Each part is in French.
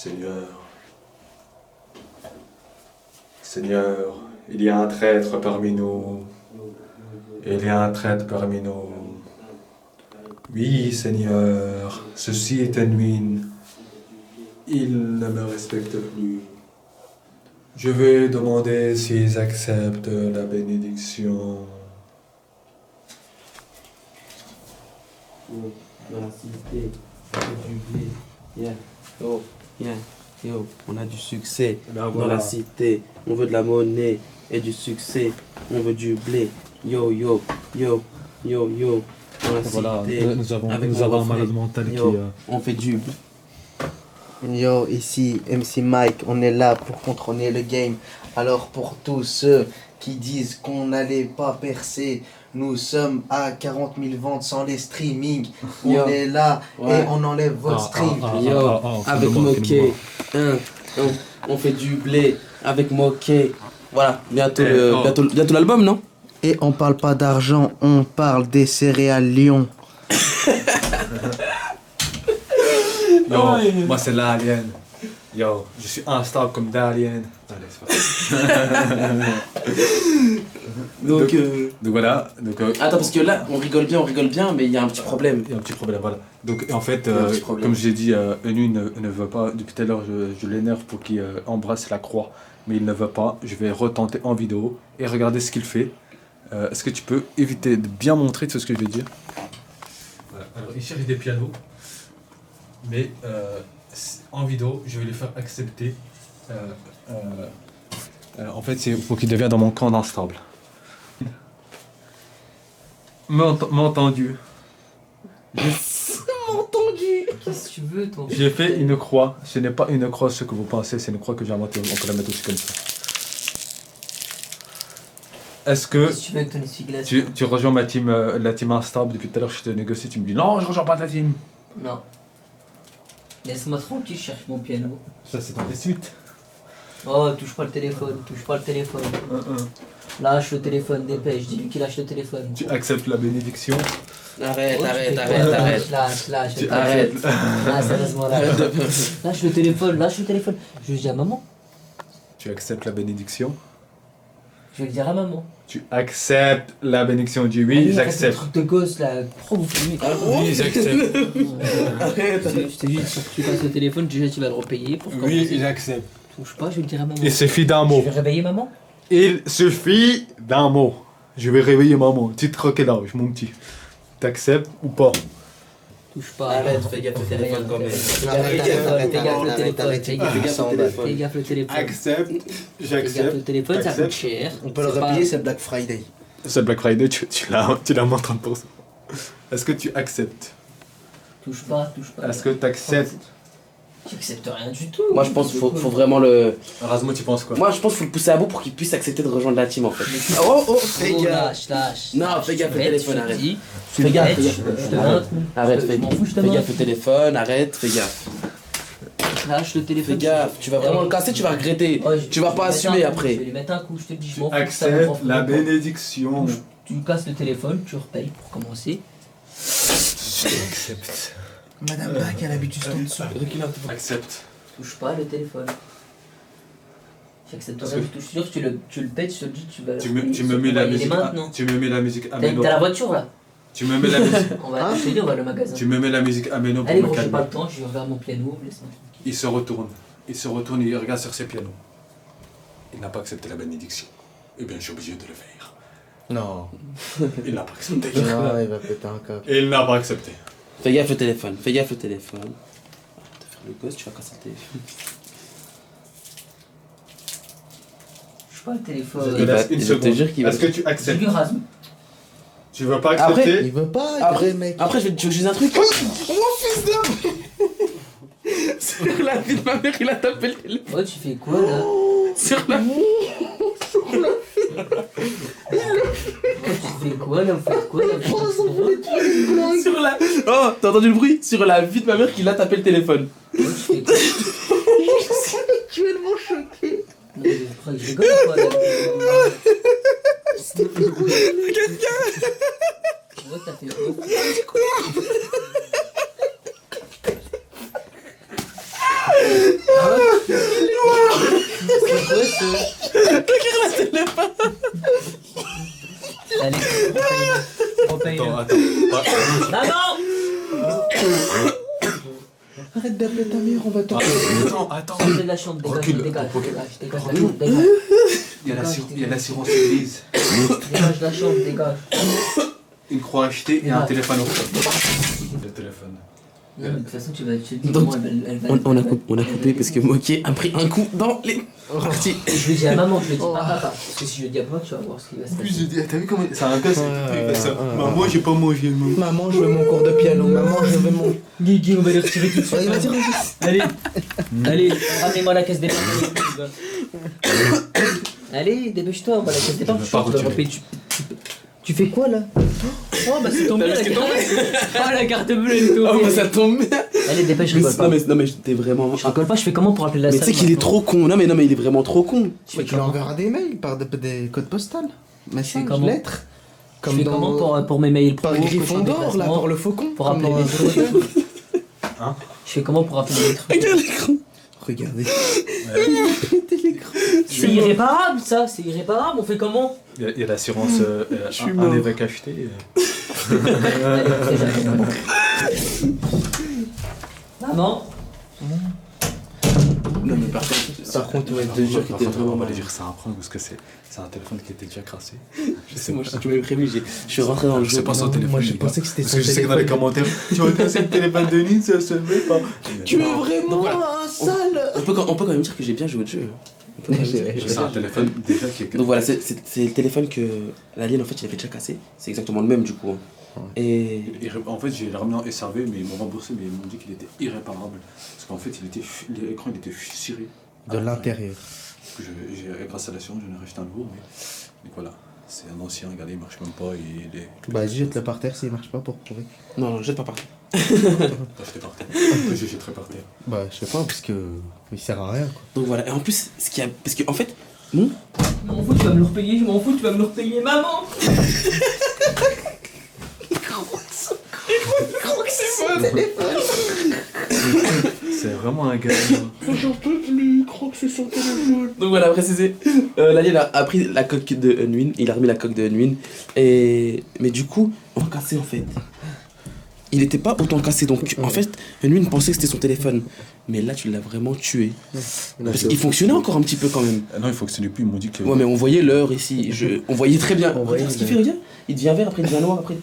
Seigneur, Seigneur, il y a un traître parmi nous. Il y a un traître parmi nous. Oui, Seigneur, ceci est un mine. Il ne me respecte plus. Je vais demander s'ils acceptent la bénédiction. Dans la cité, on a du blé. Yeah. Oh, yeah. Yo, on a du succès dans la cité. On veut de la monnaie et du succès. On veut du blé. Yo, yo, yo, yo, yo. Dans la cité. Nous avons un malade mental yo, qui... on fait du blé. Yo, ici MC Mike, on est là pour contrôler le game. Alors pour tous ceux qui disent qu'on n'allait pas percer, nous sommes à 40 000 ventes sans les streamings. On Yo. est là Ouais. et on enlève votre stream. Yo, avec Moquet, on fait du blé avec Moquet. Voilà, bientôt l'album, non? Et on parle pas d'argent, on parle des céréales Lyon. Non, moi c'est l'alien. Yo, je suis instable comme d'alien. Allez, c'est parti. Donc voilà. Attends, parce que là, on rigole bien, mais il y a un petit problème. Il y a un petit problème, voilà. Donc en fait, Il y a un petit problème. comme je l'ai dit, Enu ne veut pas, depuis tout à l'heure je l'énerve pour qu'il embrasse la croix, mais il ne veut pas. Je vais retenter en vidéo et regarder ce qu'il fait. Est-ce que tu peux éviter de bien montrer tout ce que je vais dire? Voilà. Alors il cherche des pianos, mais en vidéo je vais lui faire accepter. En fait c'est pour qu'il devienne dans mon camp d'instable. M'a entendu. Qu'est-ce que tu veux, toi? J'ai fait une croix. Ce n'est pas une croix ce que vous pensez, c'est une croix que j'ai inventée. On peut la mettre aussi comme ça. Est-ce que Qu'est-ce que tu veux avec ton essuie-glace? tu rejoins ma team, la team instable? Depuis tout à l'heure je te négocie, tu me dis non, je rejoins pas ta team. Non. Laisse-moi tranquille, je cherche mon piano. Ça c'est dans les suites. Oh, touche pas le téléphone, touche pas le téléphone. Lâche le téléphone, dépêche, dis-lui qu'il lâche le téléphone. Tu acceptes la bénédiction. Arrête. Lâche. Tu arrêtes. Ah, sérieusement, lâche. Lâche le téléphone. Je vais le dire à maman. Tu acceptes la bénédiction. Je vais le dire à maman. Tu acceptes la bénédiction. Dis oui, Allez, arrête le j'accepte. truc de gosse là, pourquoi vous filmez? Oui, j'accepte. Je t'ai dit, pour que tu passes le téléphone, déjà tu vas le repayer pour Oui, commencer. j'accepte. Touche pas, je vais le dire à maman. Il suffit d'un Je mot. vais réveiller maman. Il suffit d'un mot. Je vais réveiller maman. Petite croquet-d'âge, mon petit. T'acceptes ou pas? Touche pas. Arrête, fais gaffe au téléphone quand même. Fais gaffe le téléphone. Accepte. Fais gaffe J'accepte. le téléphone, ça Accepte. coûte cher. On peut le C'est pas- repayer, c'est le Black Friday. C'est Black Friday, tu l'as moins 30%. Est-ce que tu acceptes? Touche pas. Est-ce que tu acceptes? Tu acceptes rien du tout. Moi, je pense qu'il faut vraiment le. Rasmo, tu penses quoi? Moi, je pense qu'il faut le pousser à bout pour qu'il puisse accepter de rejoindre la team en fait. Oh, fais gaffe. Lâche. Non, fais gaffe, le téléphone, arrête. Fais gaffe. Je te donne un coup. Arrête, Je m'en fous, je te fais donne un gaffe au téléphone, arrête, fais gaffe. coup. Lâche le téléphone. Fais gaffe, tu vas vraiment le casser, tu vas regretter. Ouais, Tu vas je pas vais assumer mettre un coup, après. Je vais lui mettre un coup, je te le dis. Je Tu m'en fous, ça me acceptes prend la pas. bénédiction. Tu casses le téléphone, tu repayes pour commencer. Accepte. Madame Bac, elle habite juste en dessous. Recule un peu. Accepte. Touche pas le téléphone. J'accepte Parce rien que- du tout. Je suis sûr que tu le pètes, je te le dis, tu vas le Tu me repayer, mets la il est musique. maintenant. Tu me mets la musique T'as Ameno. la voiture là. Tu me mets la musique. Je te dis, on va au magasin. Tu me mets la musique Ameno pour Allez, me gros, j'ai pas calmer. le temps, je vais vers mon piano, laisse-moi. Il se retourne. Il regarde sur ses pianos. Il n'a pas accepté la bénédiction. Eh bien, je suis obligé de le faire. Non. Il n'a pas accepté. Non, il va péter un câble. Il n'a pas accepté. Fais gaffe le téléphone, fais gaffe le téléphone. Arrête de faire le gosse, tu vas casser le téléphone. Touche pas le Je téléphone. te laisse une je te seconde. jure qu'il va- Est-ce que tu J'ai acceptes? vu Rasmus. Tu veux pas Après- accepter? Il veut pas, Après, mec. après tu veux que je dise un truc? Sur la vie de ma mère, il a tapé le téléphone. Oh, tu fais quoi là? Sur la Tu fais quoi là? Vous faites quoi là? Sur la. Oh, t'as entendu le bruit? Sur la vie de ma mère, qu'il a tapé le téléphone. Oh, tu fais quoi? Actuellement choqué. Non, mais je crois que je rigole ou quoi là? Ouais, t'as fait quoi? Allez, repaye. Attends. Maman! Arrête d'appeler ta mère, on va t'en... Attends. Sortez de la chambre, Recule. dégage. Il y a l'assurance église. Dégage de la chambre, dégage. Une croix achetée et un téléphone au fond. Le téléphone. Non, mais de toute façon, tu te dis Donc, comment elle va. on a coupé parce que Moquet a pris un coup dans les parties. Je le dis à maman, je le dis pas à papa. Parce que si je le dis à papa, tu vas voir ce qui va se passer. T'as vu comment. C'est un gosse, il fait ça. Maman, j'ai pas mangé. Maman, je veux mon cours de piano. Maman, je veux mon... Guigui, on va les retirer tout de suite. Ouais, vas-y, Allez, allez, ramenez-moi la caisse d'épargne. Allez, dépêche-toi, on va la caisse d'épargne. Je vais pas Tu vas retirer. repayer. Tu fais quoi là? Oh bah c'est tombé la carte. Oh la carte bleue elle est Oh, tombée. bah ça tombe bien. Allez, dépêche, je rigole pas. Non, mais t'es vraiment. Je rigole pas, je fais comment pour appeler la Mais salle? tu sais qu'il est maintenant trop con. Non, mais il est vraiment trop con. Je fais Tu comment? enverras des mails par des codes postales. Messages, comment lettres. Je fais comment pour mes mails pro? Par Gryffondor, là, pour le faucon. Pour comme appeler dans les Harry trucs. Potter. Je fais comment pour appeler les trucs? Regarde l'écran. Regardez. C'est irréparable ça, c'est irréparable, on fait comment? Il y a l'assurance un mort. évêque acheté. Allez, c'est jamais. Maman? Non, mais par contre, ouais, je te jure que t'es vraiment On va mal. aller dire que c'est un prank parce que c'est un téléphone qui était déjà crassé. Je sais, moi, tu m'avais prévenu, je suis rentré dans le jeu. C'est pas son téléphone. Moi, je les gars. pensais que c'était Parce son que je sais que dans les téléphone. commentaires, tu vas casser le téléphone de Nîmes, ça se fait pas. Tu es vraiment Donc voilà. un sale. On peut quand même dire que j'ai bien joué au jeu. On peut quand même dire que j'ai C'est bien un joué. téléphone déjà qui est. Donc voilà, c'est le téléphone que l'alien en fait il avait déjà cassé. C'est exactement le même du coup. Et En fait, j'ai ramené en SRV, mais ils m'ont remboursé, mais ils m'ont dit qu'il était irréparable. Parce qu'en fait, l'écran il était fissuré. De l'intérieur. Grâce à l'assurance, j'en ai racheté un nouveau, mais voilà. C'est un ancien, regardez, il marche même pas, il est. Bah, jette-le par terre s'il marche pas pour prouver. non, jette pas par terre. T'as acheté par terre. Après, j'ai jetterai par terre. Bah, je sais pas, parce que il sert à rien, quoi. Donc voilà, et en plus, parce que en fait, bon, Je m'en fous, tu vas me le repayer, je m'en fous, tu vas me le repayer, maman! C'est vraiment un gars. donc voilà, préciser. L'alien a pris la coque de Unwin, il a remis la coque de Unwin, mais du coup, on a cassé en fait. Il était pas autant cassé, donc en fait, Unwin pensait que c'était son téléphone. Mais là, tu l'as vraiment tué. Parce qu'il fonctionnait encore un petit peu quand même. Non, il fonctionnait plus, ils m'ont dit que. Ouais, mais on voyait l'heure ici. On voyait très bien. On voyait Regarde ce qu'il fait, regarde. Il devient vert, après il devient noir, après.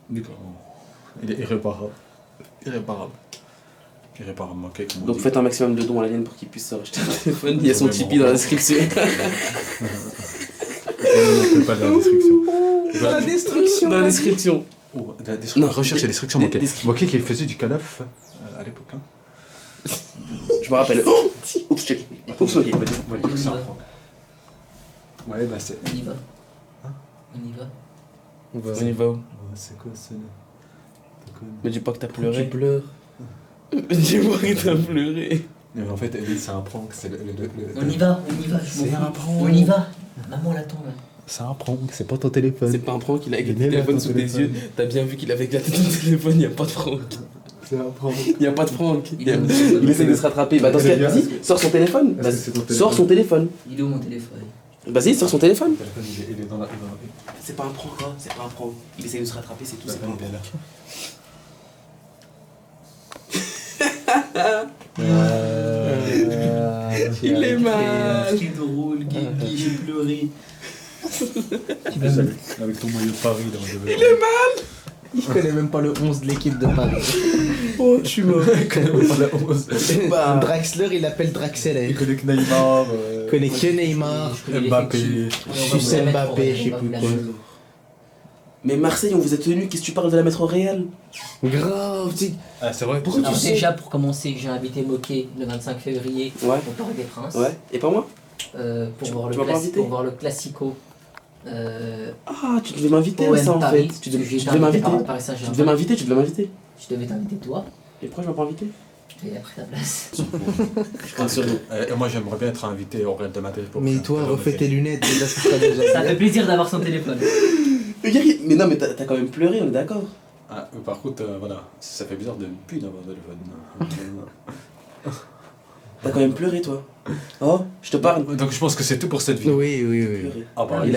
D'accord. Il est irréparable. Irréparable. Irréparable, ok. ils m'ont Donc dit. faites un maximum de dons à l'alien pour qu'il puisse acheter un téléphone. Il y a son Tipeee dans la description. Je peux pas dans la description. La destruction. Dans la description. Oh, la destruction. Non, Recherche la destruction, des- ok. des- Ok, qui faisait du calaf à l'époque. Hein. Je me rappelle. Oh oups, check. Oups, ok. On va dire que c'est un prank. Ouais, bah c'est. On y va. Hein? On y va. On y va où? Ouais, c'est quoi ça Me dis pas que t'as Tu pleuré. pleures. Me dis pas que t'as pleuré. Mais en fait, c'est un prank. C'est On y va, je m'en C'est fous. un prank. On y va. Maman l'attend là. C'est un prank, c'est pas ton téléphone. C'est pas un prank, il a éclaté Il le est là, téléphone ton sous tes téléphone. yeux. T'as bien vu qu'il avait éclaté ton téléphone, y a pas de prank. C'est un prank. Y a pas de prank. Il est où mon téléphone? Il essaie de se rattraper. Bah dans ce cas, vas-y, sors son téléphone. Est-ce que Vas-y, c'est ton téléphone sors son téléphone. Il est où mon téléphone? Vas-y, sors son téléphone. Le téléphone, il est dans la. C'est pas un prank, hein, c'est pas un prank. Il essaie de se rattraper, c'est tout, c'est pas un prank. Il est mal. C'est drôle, Guigui, j'ai pleuré. Tu vas me... Avec ton maillot de Paris, là, on devait. Il connaît même pas le 11 de l'équipe de Paris. Oh, je suis mort. Bah. Draxler, il appelle Draxler. Il connaît que Neymar. Il connaît que Neymar. Je connais Mbappé. l'effectif. Je suis On va vous la Mbappé, mettre, je sais on va plus vous la quoi. mettre. Mais Marseille, on vous a tenu, qu'est-ce que tu parles de la mettre au Real? Grave, tu sais. Ah, c'est vrai. Pourquoi Alors tu sais? déjà pour commencer, j'ai invité Moquet le 25 février Ouais. au Parc des Princes Ouais, et pas moi? pour, Tu- voir tu le m'as pas invité pour voir le Classico. Ah, tu devais m'inviter à OM ça en fait. Paris. Tu J'ai devais été m'inviter. invité par Paris Tu Saint-Germain. devais m'inviter, tu devais m'inviter. Je devais t'inviter toi, Et pourquoi je m'as pas invité? j'ai pris ta place. Je compte sur nous. Et moi, j'aimerais bien être invité au Real de Madrid. pour Mais faire toi, un refais peu tes lunettes, déjà ce sera déjà Ça bien. fait plaisir d'avoir son téléphone. Mais non, mais t'as quand même pleuré, on est d'accord? Ah, par contre, voilà, ça fait bizarre de ne plus d'avoir de téléphone. T'as quand même pleuré, toi. Oh, je te parle. Donc je pense que c'est tout pour cette vidéo. Oui, oui, oui. Purée. Ah bah, Il